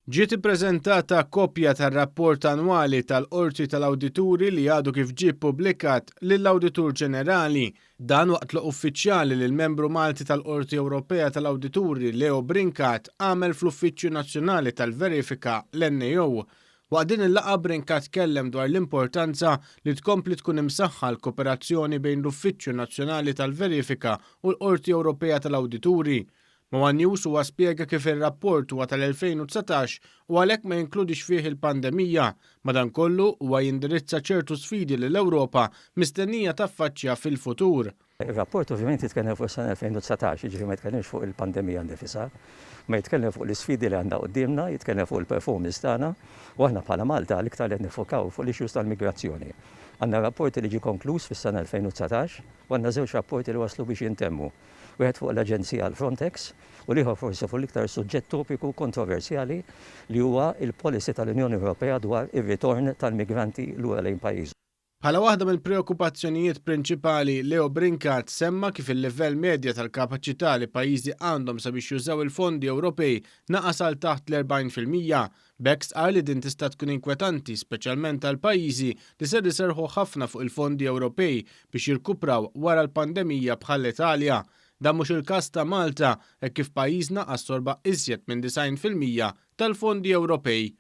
Ġiet ippreżentata koppja tar-rapport annwali tal-Qorti tal-Awdituri li għadu kif ġie ppubblikat lill-Awditur Ġenerali. Dan waqt laqgħa uffiċjali li l-Membru Malti tal-Qorti Ewropea tal-Awdituri Leo Brincat għamel fl-Uffiċċju Nazzjonali tal-Verifika l-NAO. Waqt din il-laqgħa Brincat tkellem dwar l-importanza li tkompli tkun imsaħħa l-kooperazzjoni bejn l-Uffiċċju Nazzjonali tal-Verifika u l-Qorti Ewropea tal-Awdituri. Mawa News huwa spjega kif ir-rapport huwa tal-2019 u għalhekk ma jinkludix fih il-pandemija, madankollu huwa jindirizza ċertu sfidi li l-Ewropa mistennija taffaċċja fil-futur. Ir-rapport ovvjament jitkellem fuq is-sena 2019, ġifieri ma jitkellемx fuq il-pandemija nifisha, ma jitkellem fuq l-isfidi li għandna qudiemna, jitkellem fuq il-performance tagħna u aħna bħala Malta l-iktar qed nifokaw fuq l-issues tal-migrazzjoni. Għandna rapporti li ġie konkluż fis-sena 2019 u għandna żewġ rapporti li waslu biex jintemmu. Wieħed fuq l-Aġenzija għal Frontex u liħor forsi fuq l-iktar suġġett topiku kontroversjali li huwa il-policy tal-Unjoni Ewropea dwar ir-ritorn tal-migranti lura lejn pajjiż. Bħala waħda mill-preokkupazzjonijiet prinċipali Leo Brincat semma kif il-livell medja tal-kapaċità li pajjiżi għandhom sabiex jużaw il-fondi Ewropej naqas għal taħt l-40%. B'hekk qal li din tista' tkun inkwetanti speċjalment għal pajjiżi li ser iserħu ħafna fuq il-fondi Ewropej biex jirkupraw wara l-pandemija bħal Italja. Dan mhux il-każ ta' Malta hekk kif pajjiżna assorba iżjed minn 90% tal-fondi Ewropej.